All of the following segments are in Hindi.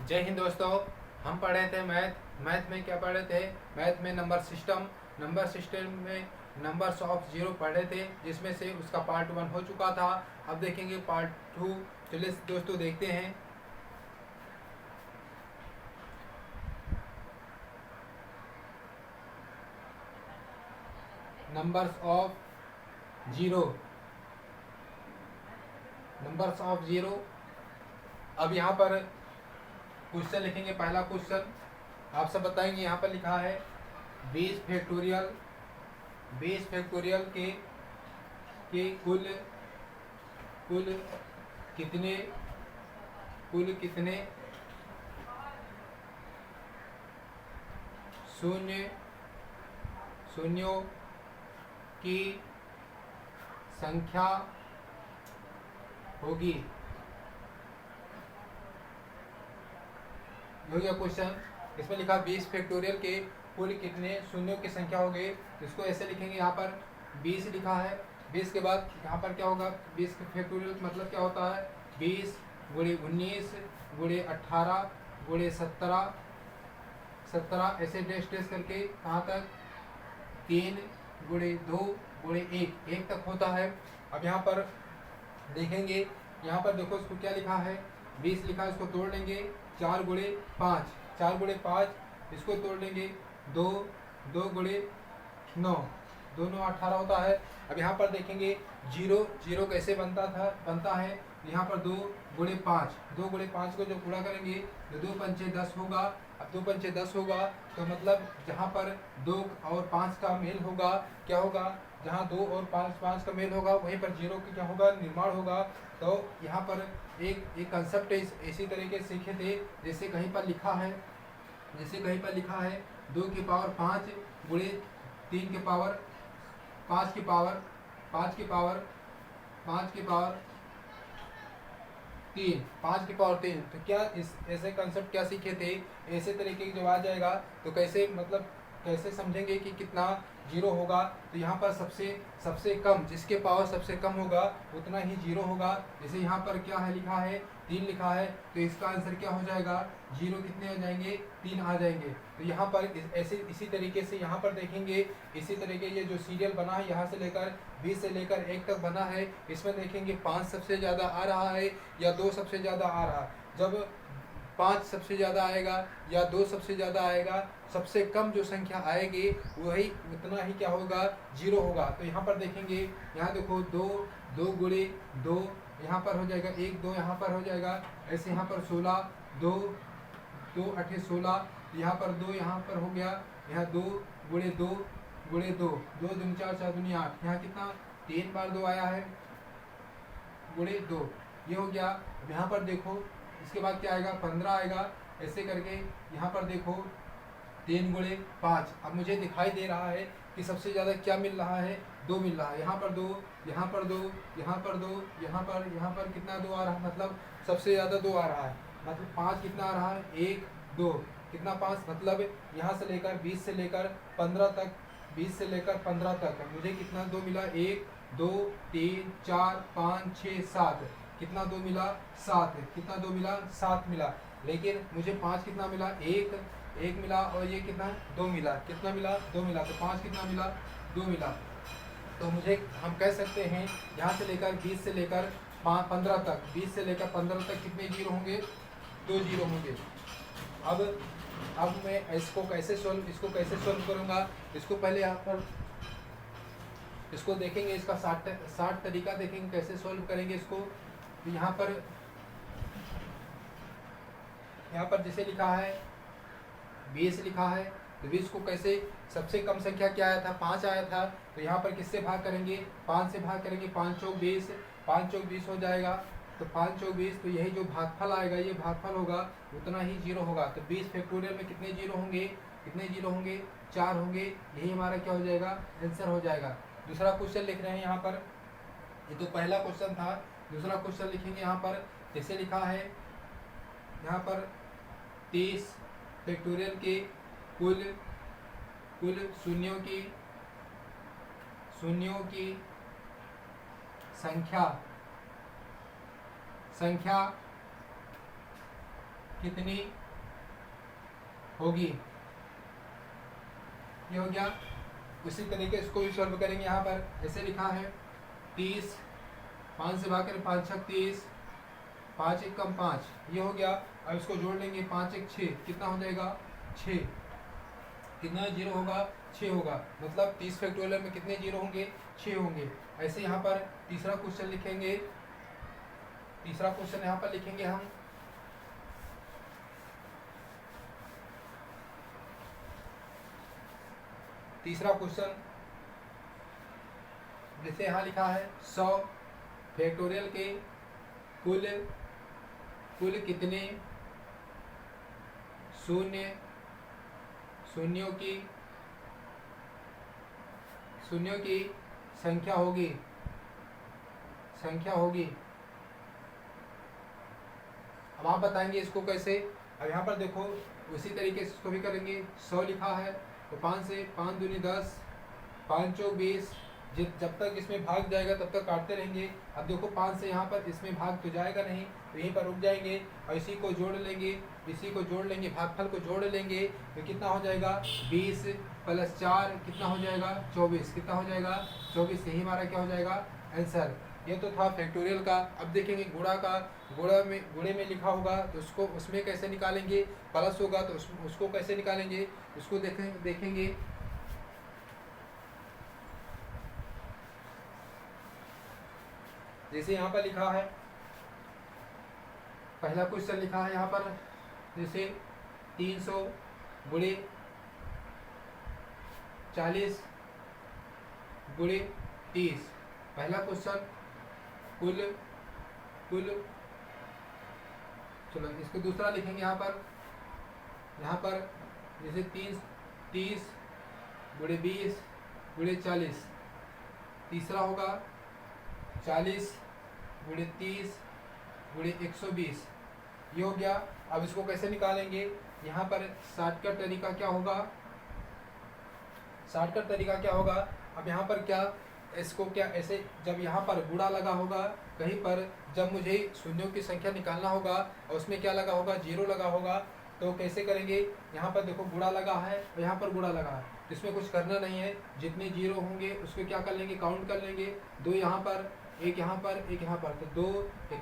जय हिंद दोस्तों। हम पढ़े थे मैथ में क्या पढ़े थे? मैथ में नंबर सिस्टम में नंबर्स ऑफ जीरो पढ़े थे, जिसमें से उसका पार्ट 1 हो चुका था। अब देखेंगे पार्ट 2। चलिए दोस्तों देखते हैं। Numbers of zero. अब यहाँ पर क्वेश्चन लिखेंगे। पहला क्वेश्चन आप सब बताएंगे। यहाँ पर लिखा है 20 फैक्टोरियल के कुल कितने शून्यों की संख्या होगी। हो गया क्वेश्चन। इसमें लिखा 20 फैक्टोरियल के कुल कितने शून्यों की संख्या होगी। इसको ऐसे लिखेंगे। यहाँ पर 20 लिखा है। 20 के बाद यहाँ पर क्या होगा? 20 फैक्टोरियल मतलब क्या होता है? 20 गुणे 19 गुणे 18 गुणे 17 ऐसे डेश करके कहाँ तक? 3 गुणे 2 गुणे 1 तक होता है। अब यहाँ पर देखेंगे। यहाँ पर देखो इसको क्या लिखा है? 20 लिखा है। इसको तोड़ लेंगे। 4 गुणे 5 इसको तोड़ लेंगे। 2 गुणे 9 दोनों 18 होता है। अब यहाँ पर देखेंगे जीरो कैसे बनता है। यहाँ पर 2 गुणे 5 को जब पूरा करेंगे तो 2 पंचे 10 होगा। अब 2 पंचे 10 होगा तो मतलब जहाँ पर 2 और 5 का मेल होगा क्या होगा? जहाँ 2 और 5 का मेल होगा वहीं पर जीरो की क्या होगा? निर्माण होगा। तो यहाँ पर एक कंसेप्ट इसी तरीके से सीखे थे। जैसे कहीं पर लिखा है 2 की पावर 5 गुणे 3 की पावर 5 की पावर 5 की पावर 3। तो क्या इस ऐसे कंसेप्ट क्या सीखे थे? ऐसे तरीके की जब आ जाएगा तो कैसे समझेंगे कि कितना जीरो होगा। तो यहाँ पर सबसे कम, जिसके पावर सबसे कम होगा उतना ही जीरो होगा। जैसे यहाँ पर क्या है लिखा है? 3 लिखा है। तो इसका आंसर क्या हो जाएगा? जीरो कितने आ जाएंगे? 3 आ जाएंगे। तो यहाँ पर इसी तरीके से यहाँ पर देखेंगे। इसी तरीके ये जो सीरियल बना है यहाँ से लेकर 20 से लेकर 1 तक बना है। इसमें देखेंगे 5 सबसे ज़्यादा आ रहा है या 2 सबसे ज़्यादा आ रहा है। जब 5 सबसे ज़्यादा आएगा या 2 सबसे ज़्यादा आएगा, सबसे कम जो संख्या आएगी वही उतना ही क्या होगा? जीरो होगा। तो यहाँ पर देखेंगे। यहाँ देखो 2 गुणे 2 यहाँ पर हो जाएगा 1 2 यहाँ पर हो जाएगा। ऐसे यहाँ पर 16 2 8 16 यहाँ पर 2 यहाँ पर हो गया। यहाँ 2 गुणे 2 गुणे 2 2 दूनी 4 4 दूनी 8। यहाँ कितना? 3 बार 2 आया है गुणे 2। ये हो गया। अब यहाँ पर देखो इसके बाद क्या आएगा? 15 आएगा। ऐसे करके यहाँ पर देखो 3 गुणे 5। अब मुझे दिखाई दे रहा है कि सबसे ज़्यादा क्या मिल रहा है? 2 मिल रहा है। यहाँ पर 2 यहाँ पर 2 यहाँ पर 2 यहाँ पर कितना 2 आ रहा है? मतलब सबसे ज़्यादा 2 आ रहा है। मतलब 5 कितना आ रहा है? 1 2 कितना 5? मतलब यहाँ से लेकर 20 से लेकर 15 तक, 20 से लेकर 15 तक मुझे कितना 2 मिला? 1 2 3 4 5 6 7। कितना 2 मिला? 7। कितना 2 मिला? 7 मिला। लेकिन मुझे 5 कितना मिला? 1 मिला। और ये कितना? 2 मिला। कितना मिला? 2 मिला। तो 5 कितना मिला? 2 मिला। तो हम कह सकते हैं यहाँ से लेकर 20 से लेकर 15 तक, 20 से लेकर 15 तक कितने जीरो होंगे? 2 जीरो होंगे। अब मैं इसको कैसे सॉल्व करूँगा? इसको पहले यहाँ पर इसको देखेंगे। इसका 60 तरीका देखेंगे कैसे सॉल्व करेंगे इसको। तो यहाँ पर जैसे लिखा है 20 लिखा है। तो 20 को कैसे, सबसे कम संख्या क्या आया था? 5 आया था। तो यहाँ पर किससे भाग करेंगे? 5 से भाग करेंगे। 5 चौक 20, 5 चौक 20 हो जाएगा। तो 5 चौक 20। तो यही जो भागफल आएगा ये भागफल होगा, उतना ही जीरो होगा। तो 20 फैक्टोरियल में कितने जीरो होंगे? 4 होंगे। यही हमारा क्या हो जाएगा? आंसर हो जाएगा। दूसरा क्वेश्चन लिख रहे हैं यहाँ पर। ये तो पहला क्वेश्चन था। दूसरा क्वेश्चन लिखेंगे यहाँ पर। जैसे लिखा है यहाँ पर 30 फैक्टोरियल के कुल शून्यों की संख्या कितनी होगी, ये हो गया। उसी तरीके इसको भी सॉल्व करेंगे। यहाँ पर ऐसे लिखा है 30, 5 से भाग करें 5 छक 30, 5 एक कम 5, ये हो गया। अब इसको जोड़ लेंगे 5 एक 6, कितना हो जाएगा 6, कितना जीरो होगा 6 होगा, मतलब 30 फैक्टोरियल में कितने जीरो होंगे 6 होंगे। ऐसे यहाँ पर तीसरा क्वेश्चन लिखेंगे, तीसरा क्वेश्चन यहाँ पर लिखेंगे हम, तीसरा क्वेश्चन जैसे यहाँ लिखा है 100 फैक्टोरियल के कुल कुल कितने शून्यों की संख्या होगी, अब आप बताएंगे इसको कैसे। अब यहाँ पर देखो उसी तरीके से इसको भी करेंगे। 100 लिखा है तो 5 से 5 दूनी 10, 5 चौक 20, जब तक इसमें भाग जाएगा तब तक काटते रहेंगे। अब देखो 5 से यहाँ पर इसमें भाग तो जाएगा नहीं, तो यहीं पर रुक जाएंगे और इसी को जोड़ लेंगे, भागफल को जोड़ लेंगे, तो कितना हो जाएगा 20 प्लस 4 कितना हो जाएगा 24, कितना हो जाएगा 24, यही हमारा क्या हो जाएगा आंसर। ये तो था फैक्टोरियल का। अब देखेंगे गुणा का। गुणे में लिखा होगा तो उसको उसमें कैसे निकालेंगे, प्लस होगा तो उसको कैसे निकालेंगे, उसको देखेंगे। जैसे यहाँ पर लिखा है, पहला क्वेश्चन लिखा है यहाँ पर जैसे 300 गुणे 40 गुणे 30, पहला क्वेश्चन कुल चलो इसको दूसरा लिखेंगे। यहाँ पर जैसे 30 गुणे 20 गुणे 40, तीसरा होगा 40 गुणे 30 गुणे 120, ये हो गया। अब इसको कैसे निकालेंगे, यहाँ पर शॉर्टकट तरीका क्या होगा, अब यहाँ पर क्या इसको क्या ऐसे, जब यहाँ पर गुणा लगा होगा कहीं पर, जब मुझे शून्यों की संख्या निकालना होगा और उसमें क्या लगा होगा 0 लगा होगा, तो कैसे करेंगे। यहाँ पर देखो गुणा लगा है और यहाँ पर गुणा लगा है, इसमें कुछ करना नहीं है, जितने 0 होंगे उसको क्या कर लेंगे काउंट कर लेंगे, 2 यहाँ पर, एक यहाँ पर, एक यहाँ पर, तो 2 एक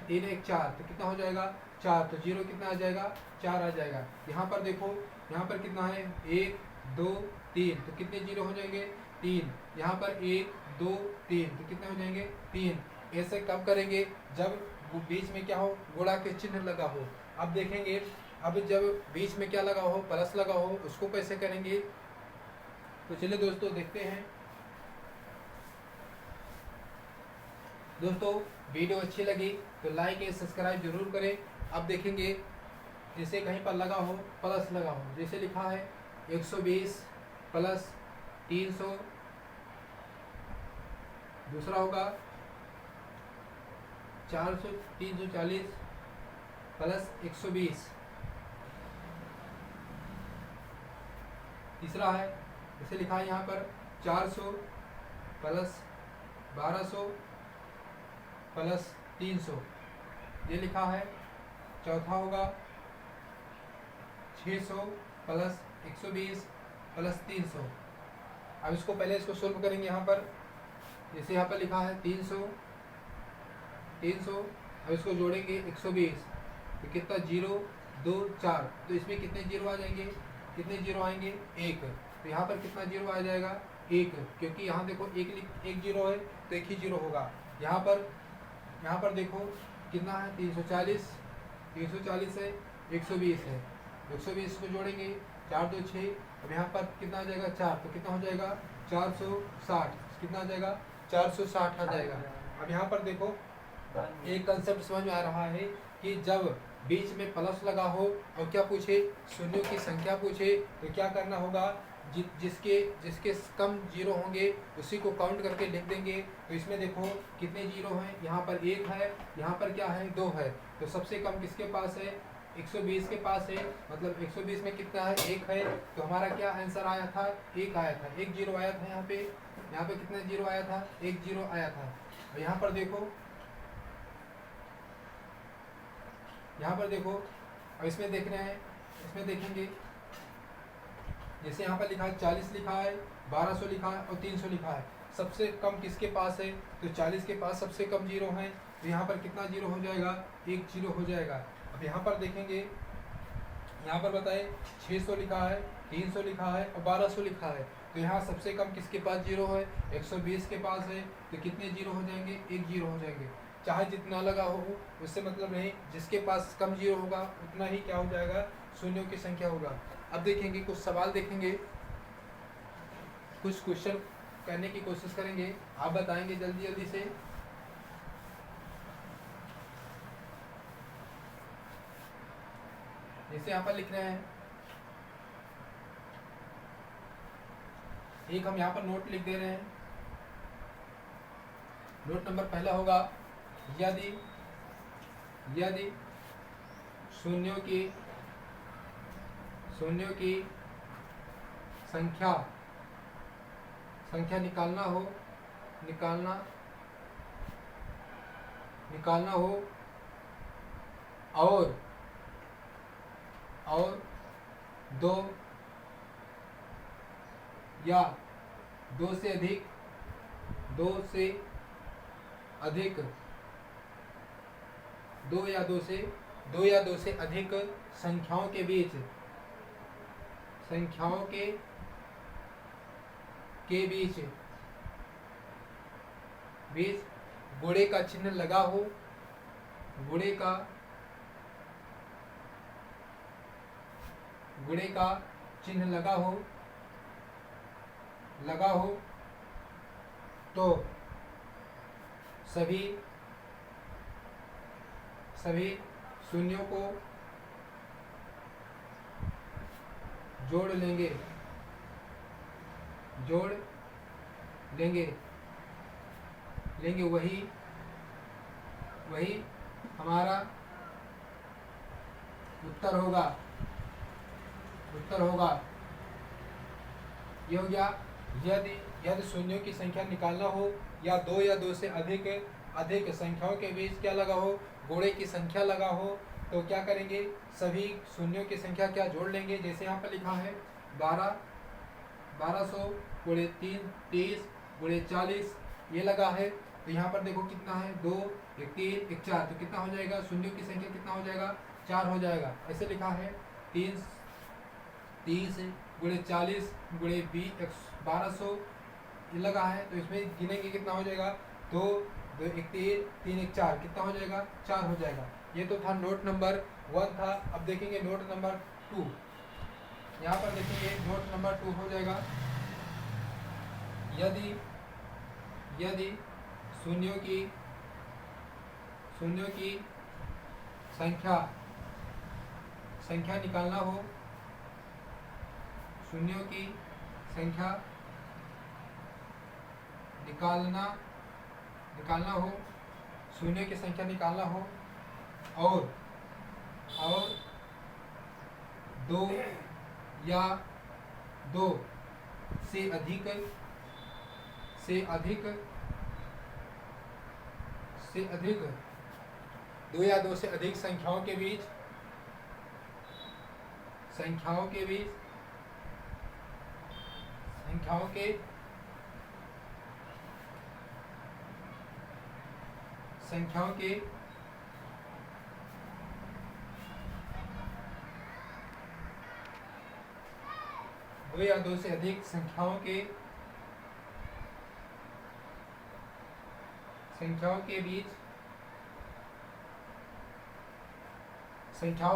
3 एक 4, तो कितना हो जाएगा 4, तो 0 कितना आ जाएगा 4 आ जाएगा। यहाँ पर देखो यहाँ पर कितना है 1 2 3, तो कितने 0 हो जाएंगे 3, यहाँ पर 1 2 3, तो कितने हो जाएंगे 3। ऐसे कब करेंगे, जब बीच में क्या हो गुणा के चिन्ह लगा हो। अब देखेंगे, अब जब बीच में क्या लगा हो प्लस लगा हो, उसको कैसे करेंगे, तो चलिए दोस्तों देखते हैं। दोस्तों वीडियो अच्छी लगी तो लाइक एंड सब्सक्राइब जरूर करें। अब देखेंगे जैसे कहीं पर लगा हो प्लस लगा हो, जैसे लिखा है 120 प्लस 300, दूसरा होगा 340 प्लस 120, तीसरा है जैसे लिखा है यहाँ पर 400 प्लस 1200 प्लस 300, ये लिखा है। चौथा होगा 600 प्लस 120 प्लस 300। अब इसको पहले इसको सोल्व करेंगे। यहाँ पर जैसे यहाँ पर लिखा है 300, अब इसको जोड़ेंगे 120, तो कितना 0 2 4, तो इसमें कितने 0 आ जाएंगे, कितने 0 आएंगे 1, तो यहाँ पर कितना 0 आ जाएगा 1, क्योंकि यहाँ देखो एक 0 है तो एक ही 0 होगा। यहाँ पर देखो कितना है 340 है, 120 है, 120 को जोड़ेंगे 4 2 6, अब यहाँ पर कितना आ जाएगा 4, तो कितना हो जाएगा 460, कितना आ जाएगा 460 आ जाएगा। अब यहाँ पर देखो एक कंसेप्ट समझ में आ रहा है कि जब बीच में प्लस लगा हो और क्या पूछे शून्यों की संख्या पूछे, तो क्या करना होगा, जिसके कम 0 होंगे उसी को काउंट करके लिख देंगे। तो इसमें देखो कितने 0 हैं, यहाँ पर 1 है, यहाँ पर क्या है 2 है, तो सबसे कम किसके पास है 120 के पास है, मतलब 120 में कितना है 1 है, तो हमारा क्या आंसर आया था 1 आया था, 1 0 आया था। यहाँ पे कितना 0 आया था 1 0 आया था। और यहाँ पर देखो अब इसमें देख रहे हैं, इसमें देखेंगे जैसे यहाँ पर लिखा है 40 लिखा है, 1200 लिखा है और 300 लिखा है। सबसे कम किसके पास है? तो 40 के पास सबसे कम जीरो है, तो यहाँ पर कितना जीरो हो जाएगा? एक जीरो हो जाएगा। अब यहाँ पर देखेंगे, यहाँ पर बताए 600 लिखा है, 300 लिखा है और 1200 लिखा है, तो यहाँ सबसे कम किसके पास जीरो है? 120 के पास है, तो कितने जीरो हो जाएंगे? एक जीरो हो जाएंगे। चाहे जितना लगा हो उससे मतलब नहीं, जिसके पास कम जीरो होगा उतना ही क्या हो जाएगा? शून्यों की संख्या होगा। अब देखेंगे कुछ सवाल देखेंगे, कुछ क्वेश्चन करने की कोशिश करेंगे, आप बताएंगे जल्दी जल्दी से। जैसे यहाँ पर लिख रहे हैं, एक हम यहाँ पर नोट लिख दे रहे हैं। नोट नंबर पहला होगा, यदि यदि शून्यों की संख्या निकालना हो और दो या दो से अधिक संख्याओं के बीच गुणे का चिन्ह लगा हो, गुणे का चिन्ह लगा हो तो सभी शून्यों को जोड़ लेंगे वही हमारा उत्तर होगा। ये हो गया, यदि शून्यों की संख्या निकालना हो या दो से अधिक संख्याओं के बीच क्या लगा हो? गुणे की संख्या लगा हो, तो क्या करेंगे? सभी शून्यों की संख्या क्या जोड़ लेंगे। जैसे यहाँ पर लिखा है 1200 गुणे 3 30 गुणे 40 ये लगा है, तो यहाँ पर देखो कितना है? 2 1 3 1 4, तो कितना हो जाएगा? शून्यों की संख्या कितना हो जाएगा? 4 हो जाएगा। ऐसे लिखा है 30 गुणे 40 गुणे 1200 ये लगा है, तो इसमें गिनेंगे कितना हो जाएगा? 2 2 1 3 3 1 4, कितना हो जाएगा? 4 हो जाएगा। ये तो था नोट नंबर 1 था। अब देखेंगे नोट नंबर 2। यहाँ पर देखेंगे नोट नंबर 2 हो जाएगा, यदि शून्यों की संख्या निकालना हो, शून्यों की संख्या निकालना हो, शून्य की संख्या निकालना हो और दो या दो से अधिक दो या दो से अधिक संख्याओं के बीच दो या दो से अधिक संख्याओं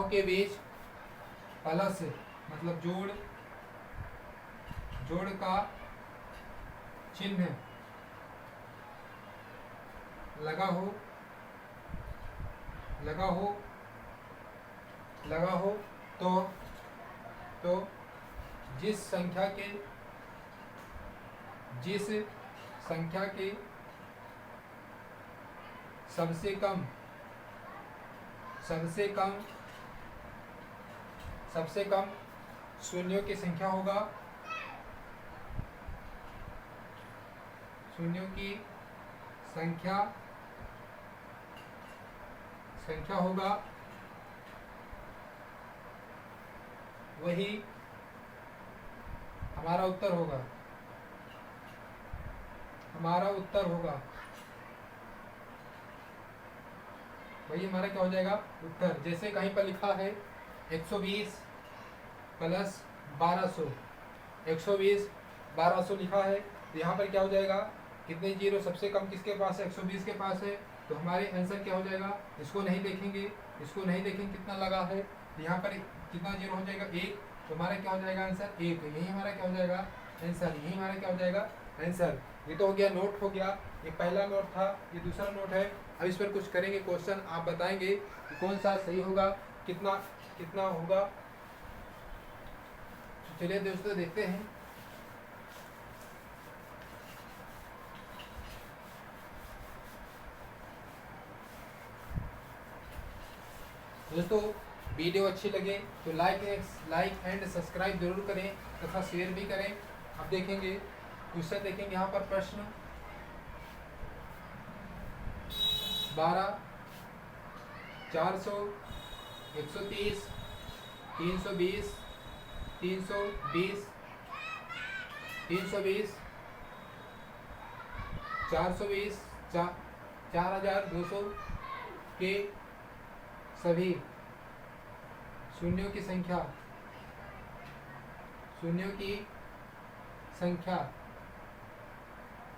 के बीच प्लस मतलब जोड़ का चिन्ह लगा हो तो जिस संख्या के सबसे कम शून्यों की संख्या होगा, शून्यों की संख्या होगा वही हमारा उत्तर होगा, हमारा उत्तर होगा, वही हमारा क्या हो जाएगा उत्तर। जैसे कहीं पर लिखा है 120 प्लस 1200, 120 1200 लिखा है, तो यहाँ पर क्या हो जाएगा, कितने जीरो सबसे कम किसके पास है, 120 के पास है, तो हमारे आंसर क्या हो जाएगा, इसको नहीं देखेंगे, इसको नहीं देखेंगे कितना लगा है, तो यहाँ पर कितना जीरो हो जाएगा, एक, तो हमारा क्या हो जाएगा आंसर एक, यही हमारा क्या हो जाएगा आंसर, यही हमारा क्या हो जाएगा आंसर। ये तो हो गया, नोट हो गया, ये पहला नोट था, ये दूसरा नोट है। अब इस पर कुछ करेंगे क्वेश्चन, आप बताएंगे कि कौन सा सही होगा, कितना कितना होगा। चलिए दोस्तों देखते हैं। दोस्तों वीडियो अच्छी लगे तो लाइक एंड सब्सक्राइब जरूर करें तथा शेयर भी करें। अब देखेंगे क्वेश्चन, देखेंगे यहाँ पर प्रश्न 12, 400, 130, 320, 320, 320, 420, 4200 के सभी शून्यों की संख्या, शून्यों की संख्या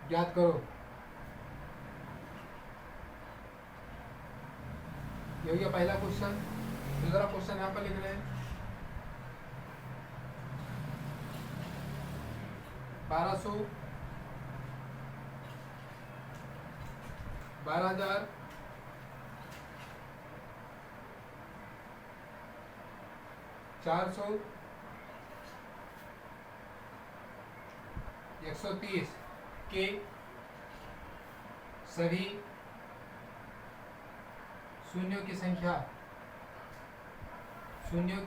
ज्ञात करो। ये हो गया पहला क्वेश्चन। दूसरा क्वेश्चन यहाँ पर लिख रहे हैं 1200, 12000, 400, 130 के सभी शून्यों की संख्या, शून्यों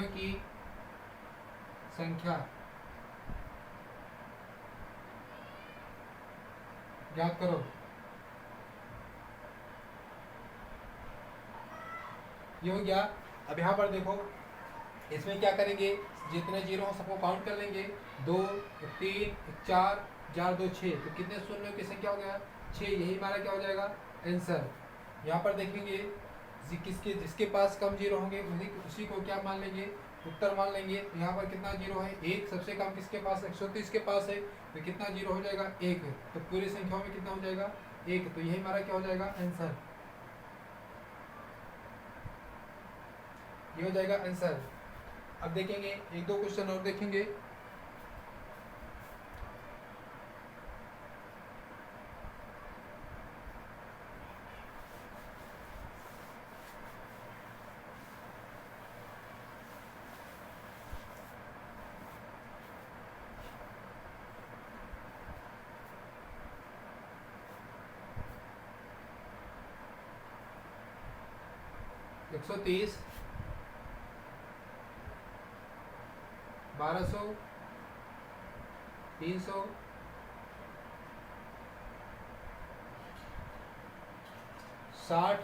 की संख्या ज्ञात करो। ये हो गया। अब यहाँ पर देखो, इसमें क्या करेंगे, जितने जीरो हो सबको काउंट कर लेंगे, 2, 3, 4, 4, 2, 6, तो कितने शून्यों की संख्या हो गया 6, यही हमारा क्या हो जाएगा आंसर। यहाँ पर देखेंगे जिसके पास कम जीरो होंगे उसी को क्या मान लेंगे, उत्तर मान लेंगे। तो यहाँ पर कितना जीरो है, एक, सबसे कम किसके पास 130 के पास है, तो कितना जीरो हो जाएगा एक, तो पूरी संख्याओं में कितना हो जाएगा एक, तो यही हमारा क्या हो जाएगा आंसर, ये हो जाएगा आंसर। अब देखेंगे एक दो क्वेश्चन और देखेंगे। एक 130, 1200, 300, 60,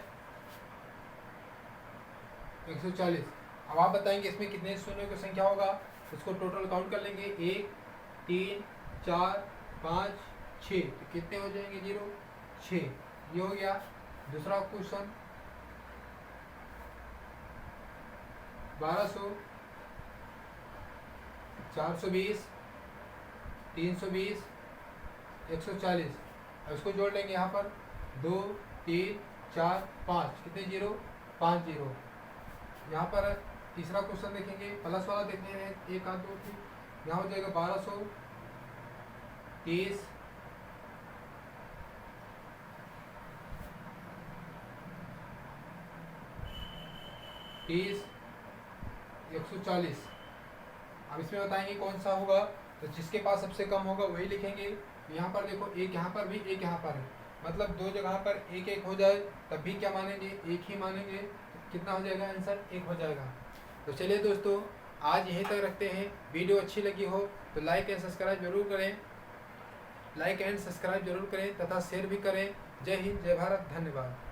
140। अब आप बताएंगे इसमें कितने शून्यों की संख्या होगा, उसको टोटल काउंट कर लेंगे, 1, 3, 4, 5, 6, तो कितने हो जाएंगे जीरो 6, ये हो गया। दूसरा क्वेश्चन 1200, 420, 320, 140, अब इसको जोड़ लेंगे यहाँ पर 2, 3, 4, 5, कितने जीरो 5 जीरो। यहाँ पर तीसरा क्वेश्चन देखेंगे, प्लस वाला देखने हैं, 1, 8, 2, 3, यहाँ हो जाएगा 1200, 30, 30, 140। अब इसमें बताएंगे कौन सा होगा, तो जिसके पास सबसे कम होगा वही लिखेंगे। यहाँ पर देखो, एक यहाँ पर भी, एक यहाँ पर है, मतलब दो जगह पर एक एक हो जाए तब भी क्या मानेंगे, एक ही मानेंगे, तो कितना हो जाएगा आंसर, एक हो जाएगा। तो चलिए दोस्तों आज यहीं तक रखते हैं। वीडियो अच्छी लगी हो तो लाइक एंड सब्सक्राइब जरूर करें। लाइक एंड सब्सक्राइब जरूर करें तथा शेयर भी करें। जय हिंद, जय भारत, धन्यवाद।